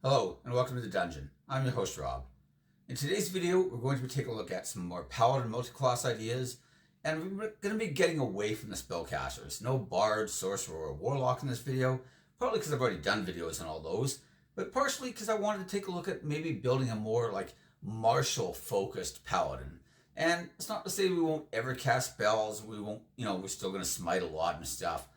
Hello and welcome to the dungeon. I'm your host Rob. In today's video we're going to be taking a look at some more Paladin multi-class ideas, and we're going to be getting away from the spellcasters. No Bard, Sorcerer, or Warlock in this video, partly because I've already done videos on all those, but partially because I wanted to take a look at maybe building a more like martial focused Paladin. And it's not to say we won't ever cast spells, we won't, we're still going to smite a lot and stuff,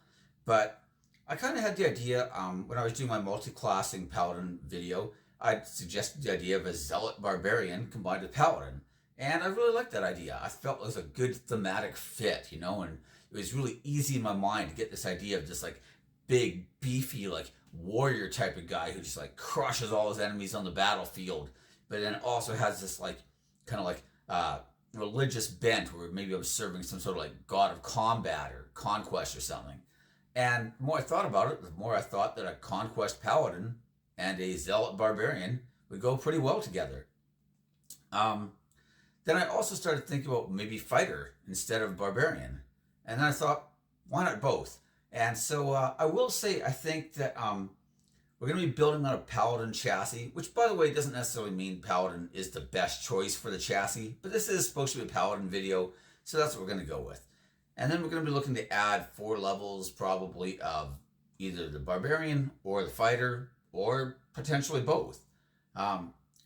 but I kind of had the idea when I was doing my multi-classing Paladin video. I suggested the idea of a Zealot barbarian combined with Paladin, and I really liked that idea. I felt it was a good thematic fit, and it was really easy in my mind to get this idea of this like big, beefy, like warrior type of guy who just like crushes all his enemies on the battlefield, but then also has this like kind of like religious bent where maybe I'm serving some sort of like god of combat or conquest or something. And the more I thought about it, the more I thought that a Conquest Paladin and a Zealot Barbarian would go pretty well together. Then I also started thinking about maybe Fighter instead of Barbarian. And then I thought, why not both? And so I will say, I think that we're going to be building on a Paladin chassis, which by the way doesn't necessarily mean Paladin is the best choice for the chassis, but this is supposed to be a Paladin video, so that's what we're going to go with. And then we're going to be looking to add 4 levels probably of either the Barbarian or the Fighter, or potentially both.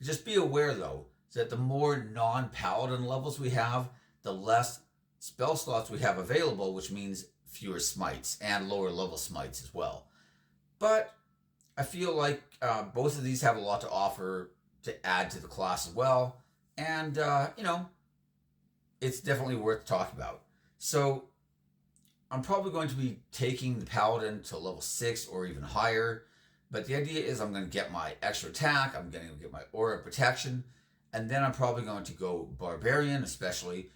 Just be aware though that the more non-Paladin levels we have, the less spell slots we have available, which means fewer smites and lower level smites as well. But I feel like both of these have a lot to offer to add to the class as well. And, it's definitely worth talking about. So I'm probably going to be taking the Paladin to level 6 or even higher. But the idea is I'm going to get my extra attack, I'm going to get my aura protection, and then I'm probably going to go Barbarian, especially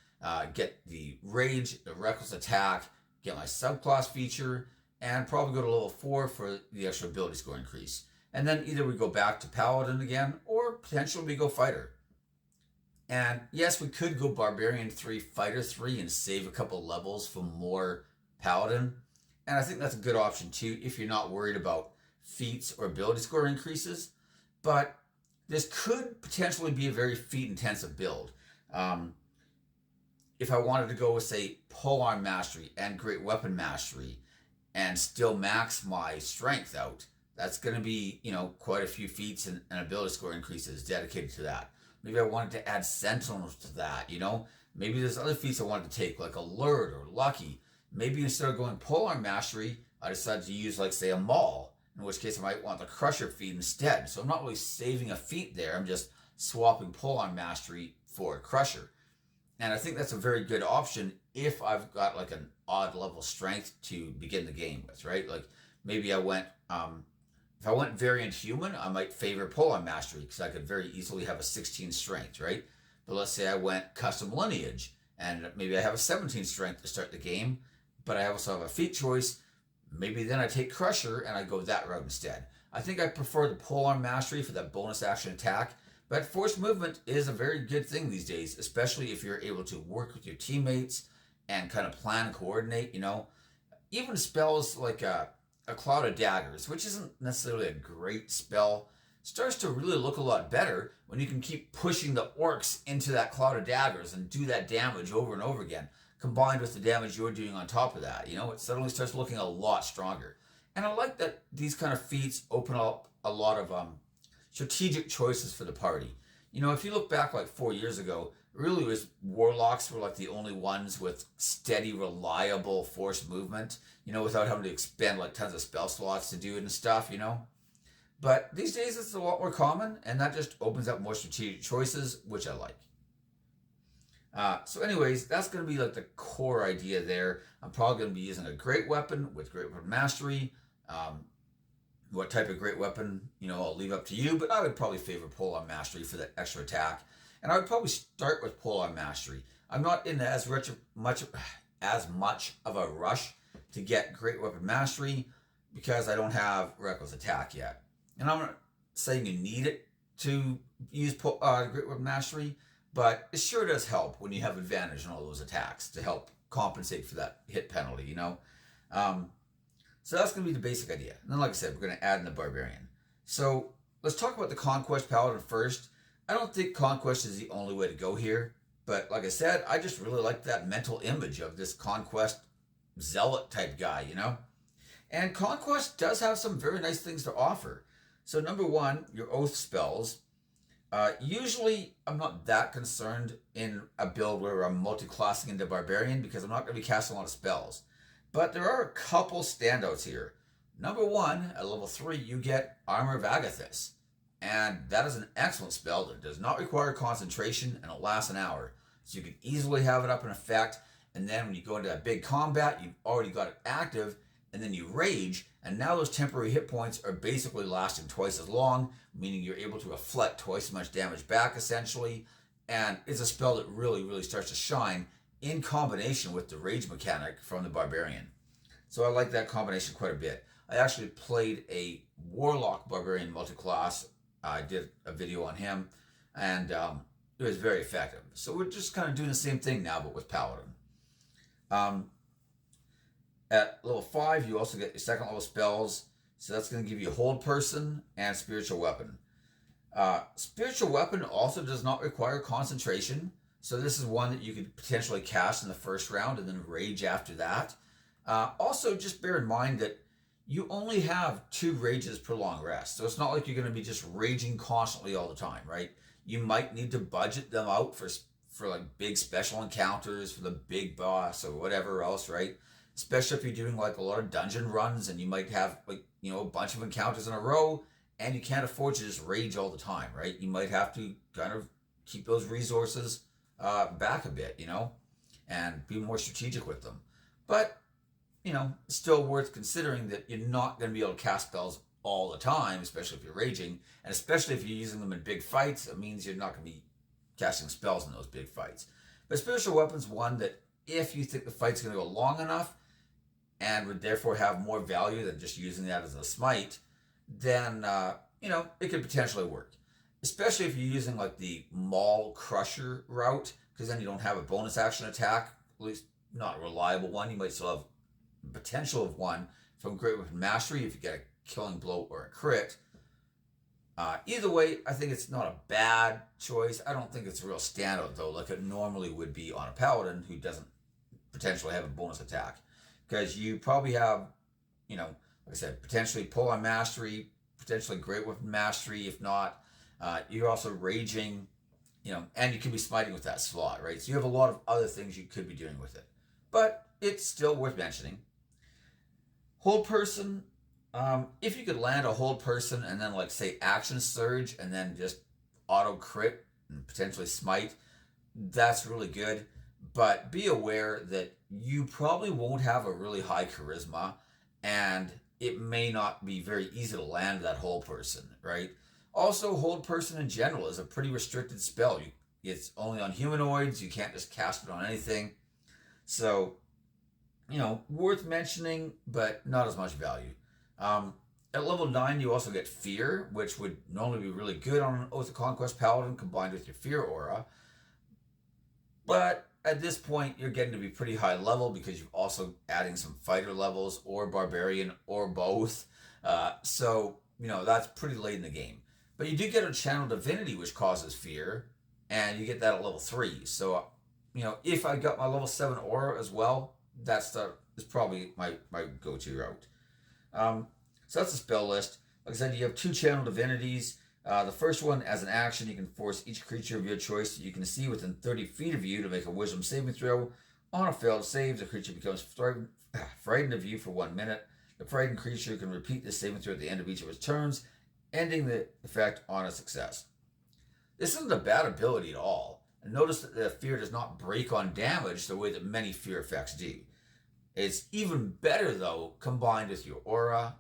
get the rage, the reckless attack, get my subclass feature, and probably go to level 4 for the extra ability score increase. And then either we go back to Paladin again, or potentially we go Fighter. And yes, we could go Barbarian 3, Fighter 3, and save a couple levels for more Paladin. And I think that's a good option too if you're not worried about feats or ability score increases. But this could potentially be a very feat intensive build. If I wanted to go with, say, Polearm Mastery and Great Weapon Mastery and still max my strength out, that's going to be, quite a few feats and ability score increases dedicated to that. Maybe I wanted to add Sentinels to that, Maybe there's other feats I wanted to take, like Alert or Lucky. Maybe instead of going Polearm Mastery, I decided to use, like, say, a Maul, in which case I might want the Crusher feat instead. So I'm not really saving a feat there. I'm just swapping Polearm Mastery for Crusher. And I think that's a very good option if I've got, like, an odd level strength to begin the game with, right? Like, maybe I went... if I went Variant Human, I might favor Polearm Mastery because I could very easily have a 16 strength, right? But let's say I went Custom Lineage and maybe I have a 17 strength to start the game, but I also have a feat choice. Maybe then I take Crusher and I go that route instead. I think I prefer the Polearm Mastery for that bonus action attack, but forced movement is a very good thing these days, especially if you're able to work with your teammates and kind of plan and coordinate, Even spells like a Cloud of Daggers, which isn't necessarily a great spell, starts to really look a lot better when you can keep pushing the orcs into that Cloud of Daggers and do that damage over and over again, combined with the damage you're doing on top of that. It suddenly starts looking a lot stronger. And I like that these kind of feats open up a lot of strategic choices for the party. If you look back like 4 years ago, really was Warlocks were like the only ones with steady, reliable force movement, without having to expend like tons of spell slots to do it and stuff, But these days it's a lot more common, and that just opens up more strategic choices, which I like. So anyways, that's going to be like the core idea there. I'm probably going to be using a great weapon with Great Weapon Mastery. What type of great weapon, I'll leave up to you, but I would probably favor Polearm Mastery for that extra attack. And I would probably start with Polearm Mastery. I'm not in as much of a rush to get Great Weapon Mastery because I don't have Reckless Attack yet. And I'm not saying you need it to use Great Weapon Mastery, but it sure does help when you have advantage on all those attacks to help compensate for that hit penalty, So that's going to be the basic idea. And then, like I said, we're going to add in the Barbarian. So let's talk about the Conquest Paladin first. I don't think Conquest is the only way to go here, but like I said, I just really like that mental image of this Conquest Zealot type guy, you know? And Conquest does have some very nice things to offer. So, number one, your Oath spells. Usually, I'm not that concerned in a build where I'm multi-classing into barbarian because I'm not going to be casting a lot of spells. But there are a couple standouts here. Number one, at level 3, you get Armor of Agathis. And that is an excellent spell that does not require concentration and it lasts an hour. So you can easily have it up in effect. And then when you go into a big combat, you've already got it active. And then you rage. And now those temporary hit points are basically lasting twice as long, meaning you're able to reflect twice as much damage back essentially. And it's a spell that really, really starts to shine in combination with the rage mechanic from the barbarian. So I like that combination quite a bit. I actually played a Warlock barbarian multi-class. I did a video on him, and it was very effective. So we're just kind of doing the same thing now, but with Paladin. At level 5, you also get your second level spells. So that's going to give you Hold Person and Spiritual Weapon. Spiritual Weapon also does not require concentration. So this is one that you could potentially cast in the first round and then rage after that. Also, just bear in mind that you only have 2 rages per long rest. So it's not like you're going to be just raging constantly all the time, right? You might need to budget them out for like big special encounters, for the big boss or whatever else, right? Especially if you're doing like a lot of dungeon runs and you might have like, you know, a bunch of encounters in a row and you can't afford to just rage all the time, right? You might have to kind of keep those resources back a bit, you know, and be more strategic with them. But you know, it's still worth considering that you're not going to be able to cast spells all the time, especially if you're raging, and especially if you're using them in big fights. It means you're not going to be casting spells in those big fights. But Spiritual Weapon's one that if you think the fight's going to go long enough and would therefore have more value than just using that as a smite, then, you know, it could potentially work. Especially if you're using like the Maul Crusher route, because then you don't have a bonus action attack, at least not a reliable one. You might still have potential of one from Great Weapon Mastery if you get a killing blow or a crit. Either way, I think it's not a bad choice. I don't think it's a real standout though, like it normally would be on a Paladin who doesn't potentially have a bonus attack. Because you probably have, you know, like I said, potentially Polearm Mastery, potentially Great Weapon Mastery. If not, you're also raging, you know, and you could be smiting with that slot, right? So you have a lot of other things you could be doing with it. But it's still worth mentioning. Hold Person, if you could land a Hold Person and then like say Action Surge and then just auto crit and potentially smite, that's really good. But be aware that you probably won't have a really high charisma and it may not be very easy to land that Hold Person, right? Also, Hold Person in general is a pretty restricted spell. It's only on humanoids. You can't just cast it on anything. So, you know, worth mentioning, but not as much value. At level 9, you also get Fear, which would normally be really good on an Oath of Conquest Paladin combined with your Fear aura. But at this point, you're getting to be pretty high level because you're also adding some fighter levels or barbarian or both. So, you know, that's pretty late in the game. But you do get a Channel Divinity, which causes Fear, and you get that at level 3. So, you know, if I got my level 7 aura as well, that's probably my go-to route. So that's the spell list. Like I said, you have 2 Channel Divinities. The first one, as an action, you can force each creature of your choice that you can see within 30 feet of you to make a Wisdom saving throw. On a failed save, the creature becomes frightened of you for 1 minute. The frightened creature can repeat this saving throw at the end of each of its turns, ending the effect on a success. This isn't a bad ability at all. And notice that the Fear does not break on damage the way that many Fear effects do. It's even better, though, combined with your aura.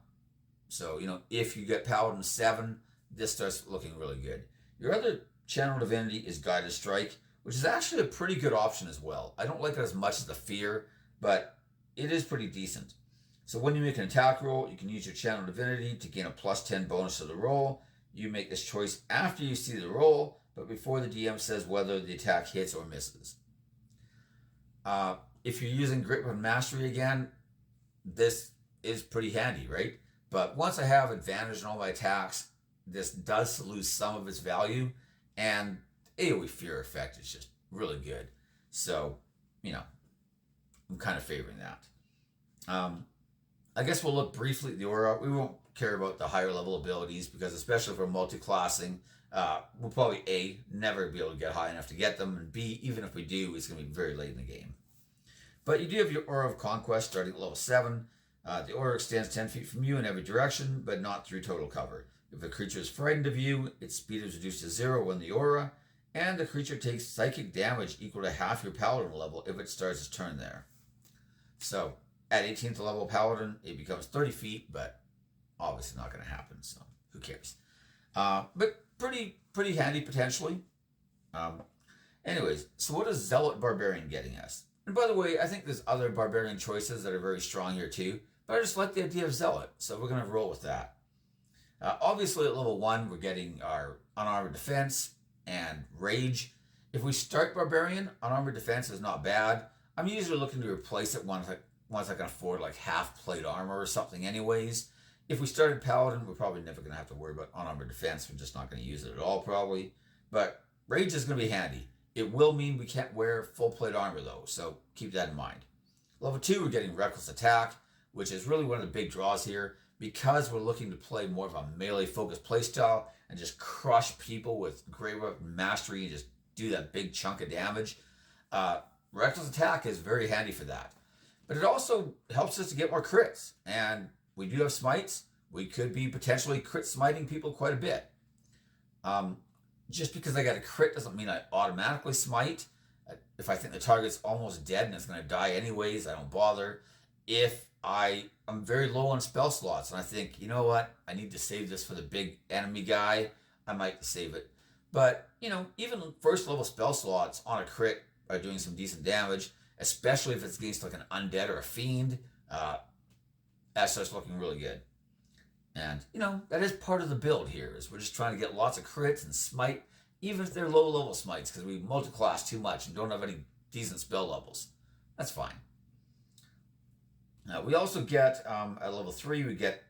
So, you know, if you get Paladin 7, this starts looking really good. Your other Channel Divinity is Guided Strike, which is actually a pretty good option as well. I don't like it as much as the Fear, but it is pretty decent. So when you make an attack roll, you can use your Channel Divinity to gain a +10 bonus to the roll. You make this choice after you see the roll, but before the DM says whether the attack hits or misses. If you're using Great Weapon Mastery again, this is pretty handy, right? But once I have advantage in all my attacks, this does lose some of its value, and AoE fear effect is just really good. So, you know, I'm kind of favoring that. I guess we'll look briefly at the aura. We won't care about the higher level abilities because, especially for multi-classing, we'll probably never be able to get high enough to get them, and B, even if we do, it's going to be very late in the game. But you do have your Aura of Conquest starting at level 7. The aura extends 10 feet from you in every direction, but not through total cover. If a creature is frightened of you, its speed is reduced to 0 when the aura, and the creature takes psychic damage equal to half your Paladin level if it starts its turn there. So, at 18th level Paladin, it becomes 30 feet, but obviously not going to happen, so who cares? But pretty handy potentially. Anyways, so what is Zealot Barbarian getting us? And by the way, I think there's other Barbarian choices that are very strong here too, but I just like the idea of Zealot, so we're going to roll with that. Obviously at level 1, we're getting our unarmored defense and rage. If we start Barbarian, unarmored defense is not bad. I'm usually looking to replace it once I can afford like half plate armor or something anyways. If we started Paladin, we're probably never going to have to worry about unarmored defense. We're just not going to use it at all probably. But rage is going to be handy. It will mean we can't wear full plate armor though, so keep that in mind. Level 2, we're getting reckless attack, which is really one of the big draws here because we're looking to play more of a melee focused playstyle and just crush people with great weapon mastery and just do that big chunk of damage. Reckless attack is very handy for that. But it also helps us to get more crits, and we do have smites. We could be potentially crit smiting people quite a bit. Just because I got a crit doesn't mean I automatically smite. If I think the target's almost dead and it's going to die anyways, I don't bother. If I'm very low on spell slots and I think, you know what, I need to save this for the big enemy guy, I might save it. But, you know, even first level spell slots on a crit are doing some decent damage, especially if it's against like an undead or a fiend. That starts looking really good. And, you know, that is part of the build here, is we're just trying to get lots of crits and smite, even if they're low-level smites, because we multi-class too much and don't have any decent spell levels. That's fine. Now, we also get, at level 3, we get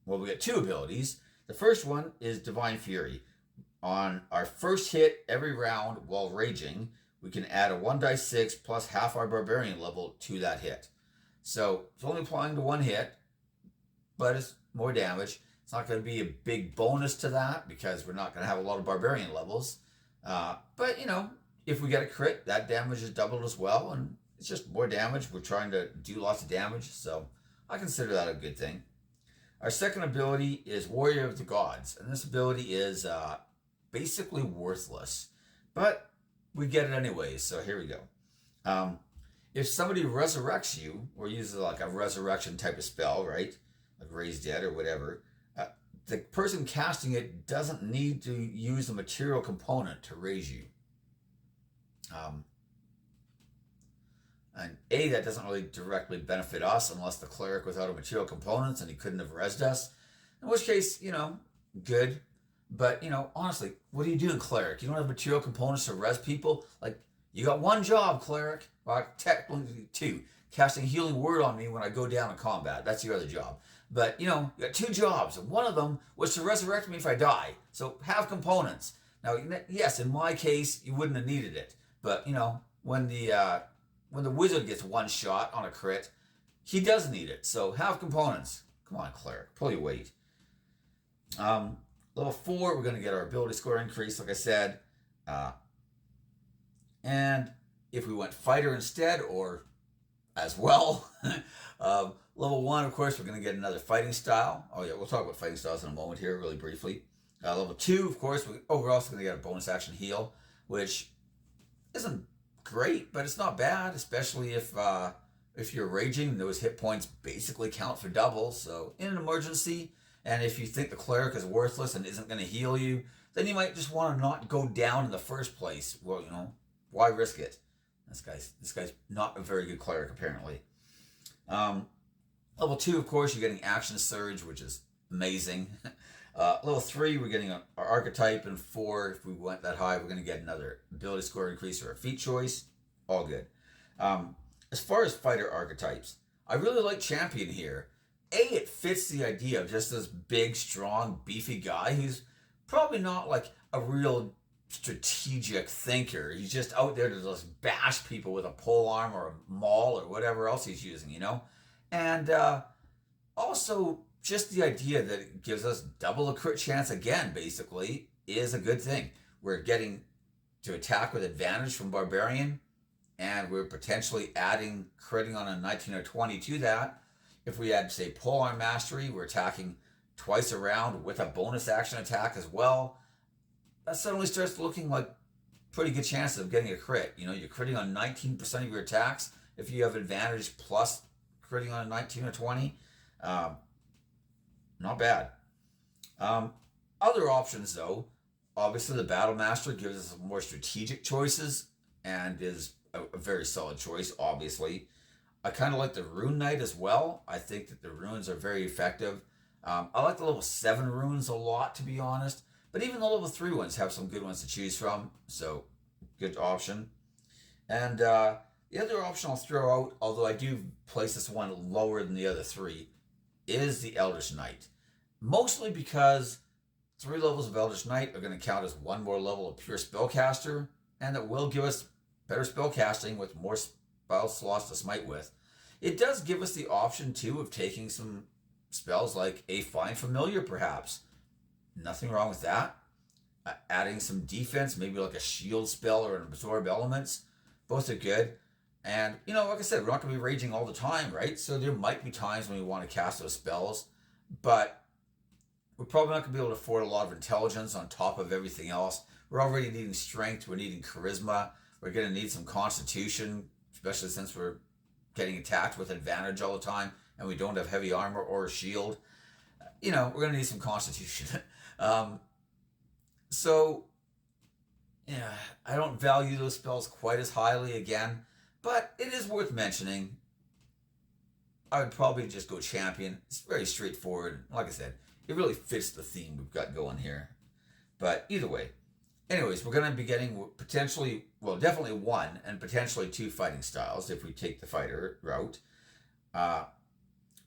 2 abilities. The first one is Divine Fury. On our first hit every round while raging, we can add a 1d6 plus half our Barbarian level to that hit. So, it's only applying to one hit, but it's more damage. It's not going to be a big bonus to that because we're not going to have a lot of Barbarian levels. But, you know, if we get a crit, that damage is doubled as well, and it's just more damage. We're trying to do lots of damage, so I consider that a good thing. Our second ability is Warrior of the Gods, and this ability is basically worthless, but we get it anyways, so here we go. If somebody resurrects you, or uses like a resurrection type of spell, right? Like raise dead or whatever, the person casting it doesn't need to use a material component to raise you. And that doesn't really directly benefit us unless the cleric was out of material components and he couldn't have rezzed us. In which case, you know, good. But, you know, honestly, what are you doing, cleric? You don't have material components to res people? Like, you got one job, cleric. Well, technically 2. Casting Healing Word on me when I go down in combat. That's your other job. But, you know, you got 2 jobs. And one of them was to resurrect me if I die. So have components. Now, yes, in my case, you wouldn't have needed it. But, you know, when the wizard gets one shot on a crit, he does need it. So have components. Come on, cleric. Pull your weight. Level 4, we're going to get our ability score increase, like I said. And if we went fighter instead, or as well, level 1, of course, we're going to get another fighting style. Oh yeah, we'll talk about fighting styles in a moment here, really briefly. Level 2, of course, we're also going to get a bonus action heal, which isn't great, but it's not bad, especially if you're raging, those hit points basically count for double. So in an emergency, and if you think the cleric is worthless and isn't going to heal you, then you might just want to not go down in the first place. Well, you know, why risk it? This guy's not a very good cleric, apparently. Level 2, of course, you're getting Action Surge, which is amazing. Level 3, we're getting our archetype, and 4, if we went that high, we're going to get another ability score increase or a feat choice. All good. As far as fighter archetypes, I really like Champion here. It fits the idea of just this big, strong, beefy guy who's probably not like a real strategic thinker. He's just out there to just bash people with a pole arm or a maul or whatever else he's using, you know? And also, just the idea that it gives us double a crit chance again, basically, is a good thing. We're getting to attack with advantage from barbarian, and we're potentially adding critting on a 19 or 20 to that. If we add, say, polearm mastery, we're attacking twice around with a bonus action attack as well. That suddenly starts looking like pretty good chances of getting a crit. You know, you're critting on 19% of your attacks if you have advantage plus critting on a 19 or 20. Not bad. Other options, though, obviously the Battle Master gives us more strategic choices and is a very solid choice, obviously. I kind of like the Rune Knight as well. I think that the runes are very effective. I like the level 7 runes a lot, to be honest. But even the level 3 ones have some good ones to choose from. So, good option. And the other option I'll throw out, although I do place this one lower than the other 3, is the Eldritch Knight. Mostly because 3 levels of Eldritch Knight are going to count as 1 more level of pure spellcaster, and it will give us better spellcasting with more spell slots to smite with. It does give us the option, too, of taking some spells like a Find Familiar, perhaps. Nothing wrong with that. Adding some defense, maybe like a shield spell or an absorb elements. Both are good. And, you know, like I said, we're not going to be raging all the time, right? So there might be times when we want to cast those spells, but we're probably not going to be able to afford a lot of intelligence on top of everything else. We're already needing strength. We're needing charisma. We're going to need some constitution, especially since we're getting attacked with advantage all the time and we don't have heavy armor or a shield. You know, we're going to need some constitution. So, yeah, I don't value those spells quite as highly again, but it is worth mentioning. I would probably just go champion. It's very straightforward. Like I said, it really fits the theme we've got going here. But either way, anyways, we're going to be getting potentially, well, definitely 1 and potentially 2 fighting styles if we take the fighter route.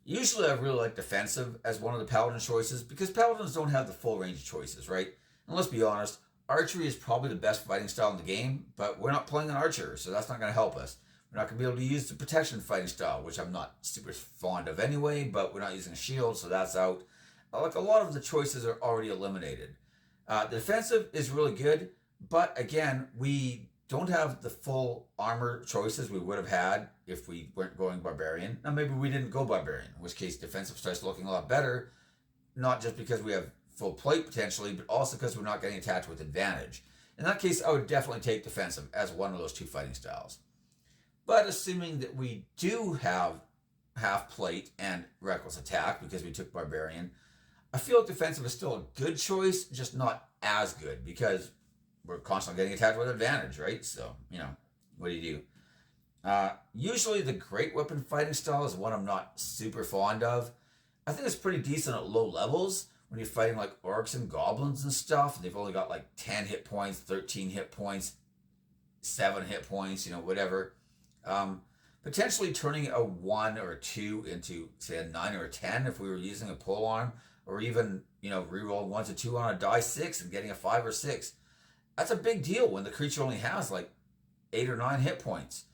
Usually I really like defensive as one of the paladin choices because paladins don't have the full range of choices, right? And let's be honest, archery is probably the best fighting style in the game, but we're not playing an archer, so that's not going to help us. We're not going to be able to use the protection fighting style, which I'm not super fond of anyway, but we're not using a shield, so that's out. Like a lot of the choices are already eliminated. The defensive is really good, but again, we don't have the full armor choices we would have had if we weren't going barbarian. Now maybe we didn't go barbarian, in which case defensive starts looking a lot better, not just because we have full plate potentially, but also because we're not getting attacked with advantage. In that case, I would definitely take defensive as one of those 2 fighting styles. But assuming that we do have half plate and reckless attack because we took barbarian, I feel like defensive is still a good choice, just not as good because we're constantly getting attacked with advantage, right? So, you know, what do you do? Usually the great weapon fighting style is one I'm not super fond of. I think it's pretty decent at low levels when you're fighting like orcs and goblins and stuff. And they've only got like 10 hit points, 13 hit points, 7 hit points, you know, whatever. Potentially turning a 1 or a 2 into, say, a 9 or a 10 if we were using a polearm, or even, you know, reroll 1 to 2 on a die 6 and getting a 5 or 6. That's a big deal when the creature only has like 8 or 9 hit points.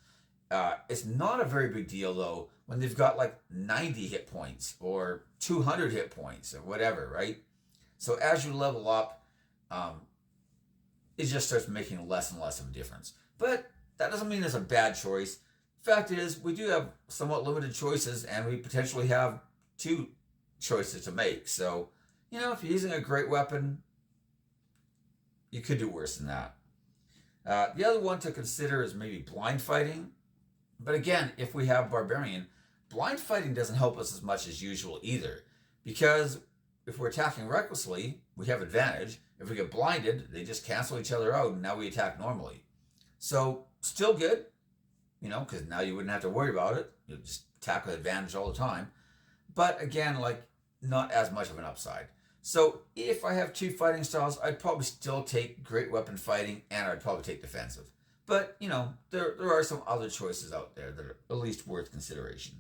It's not a very big deal, though, when they've got like 90 hit points or 200 hit points or whatever, right? So as you level up, it just starts making less and less of a difference. But that doesn't mean it's a bad choice. Fact is, we do have somewhat limited choices, and we potentially have 2 choices to make. So, you know, if you're using a great weapon, you could do worse than that. The other one to consider is maybe blind fighting. But again, if we have barbarian, blind fighting doesn't help us as much as usual either. Because if we're attacking recklessly, we have advantage. If we get blinded, they just cancel each other out, and now we attack normally. So, still good, you know, because now you wouldn't have to worry about it. You'll just attack with advantage all the time. But again, like, not as much of an upside. So if I have 2 fighting styles, I'd probably still take great weapon fighting, and I'd probably take defensive. But, you know, there are some other choices out there that are at least worth consideration.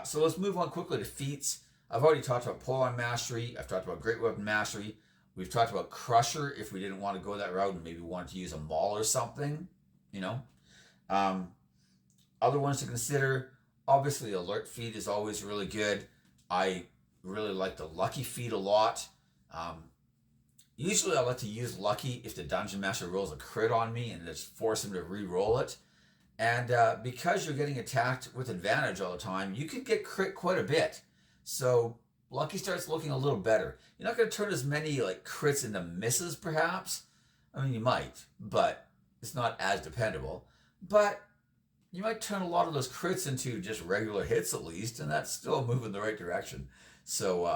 So let's move on quickly to feats. I've already talked about polearm mastery. I've talked about great weapon mastery. We've talked about Crusher if we didn't want to go that route and maybe wanted to use a Maul or something, you know. Um, Other ones to consider, obviously Alert Feat is always really good. I really like the Lucky Feat a lot. Usually I like to use Lucky if the Dungeon Master rolls a crit on me and just force him to re-roll it. And because you're getting attacked with advantage all the time, you can get crit quite a bit. So Lucky starts looking a little better. You're not going to turn as many like crits into misses, perhaps. I mean, you might, but it's not as dependable. But you might turn a lot of those crits into just regular hits at least, and that's still a move in the right direction. So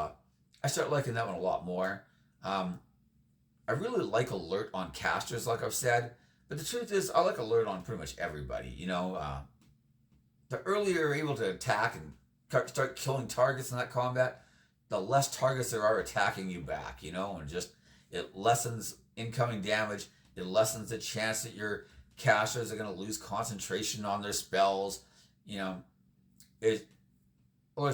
I start liking that one a lot more. I really like Alert on casters, like I've said, but the truth is I like Alert on pretty much everybody. You know, the earlier you're able to attack and start killing targets in that combat, the less targets there are attacking you back, you know, and just it lessens incoming damage. It lessens the chance that your casters are going to lose concentration on their spells. You know, it's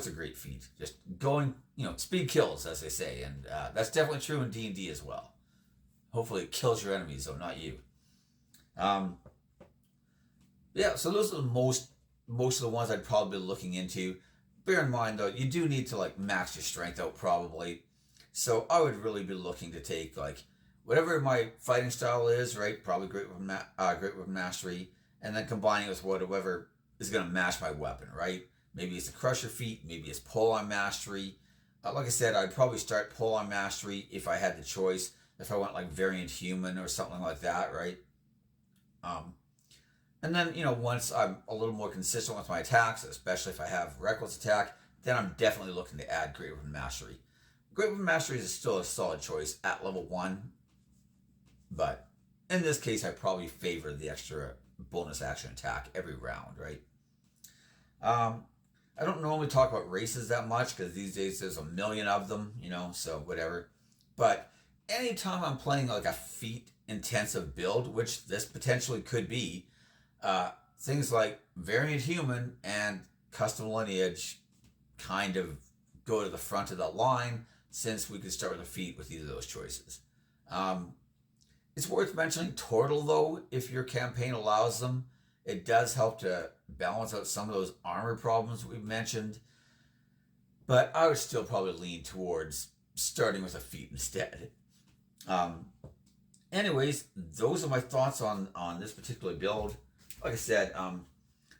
a great feat. Just going, you know, speed kills, as they say, and that's definitely true in D&D as well. Hopefully it kills your enemies, though, not you. Yeah, so those are most of the ones I'd probably be looking into. Bear in mind, though, you do need to like max your strength out probably. So I would really be looking to take like whatever my fighting style is, right? Probably Great Weapon Mastery, and then combining with whatever is going to match my weapon, right? Maybe it's a Crusher Feat, maybe it's Polearm Mastery. Like I said, I'd probably start Polearm Mastery if I had the choice. If I went like Variant Human or something like that, right? And then, you know, once I'm a little more consistent with my attacks, especially if I have Reckless Attack, then I'm definitely looking to add Great Weapon Mastery. Great Weapon Mastery is still a solid choice at level 1, but in this case, I probably favor the extra bonus action attack every round, right? I don't normally talk about races that much because these days there's a million of them, you know, so whatever. But anytime I'm playing like a feat intensive build, which this potentially could be, things like Variant Human and Custom Lineage kind of go to the front of the line since we could start with a feat with either of those choices. It's worth mentioning Turtle, though, if your campaign allows them. It does help to balance out some of those armor problems we've mentioned. But I would still probably lean towards starting with a feat instead. Anyways, those are my thoughts on this particular build. Like I said,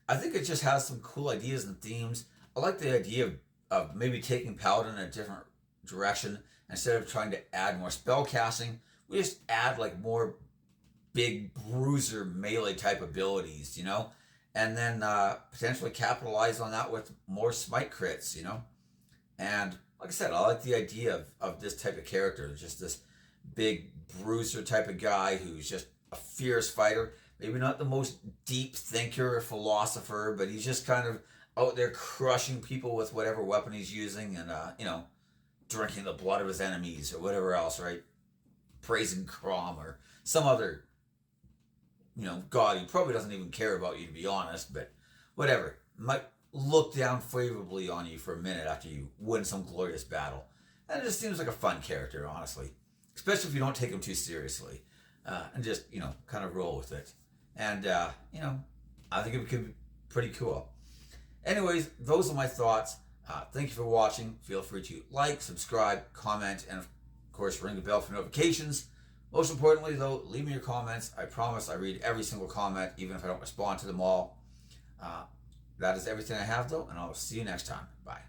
I think it just has some cool ideas and themes. I like the idea of maybe taking Paladin in a different direction. Instead of trying to add more spell casting, we just add like more big bruiser melee type abilities, you know? And then potentially capitalize on that with more smite crits, you know? And like I said, I like the idea of this type of character, just this big bruiser type of guy who's just a fierce fighter. Maybe not the most deep thinker or philosopher, but he's just kind of out there crushing people with whatever weapon he's using and, you know, drinking the blood of his enemies or whatever else, right? Praising Crom or some other, you know, god who probably doesn't even care about you, to be honest, but whatever. Might look down favorably on you for a minute after you win some glorious battle. And it just seems like a fun character, honestly. Especially if you don't take him too seriously. And just, you know, kind of roll with it. And, you know, I think it could be pretty cool. Anyways, those are my thoughts. Thank you for watching. Feel free to like, subscribe, comment, and of course, ring the bell for notifications. Most importantly, though, leave me your comments. I promise I read every single comment, even if I don't respond to them all. That is everything I have, though, and I'll see you next time. Bye.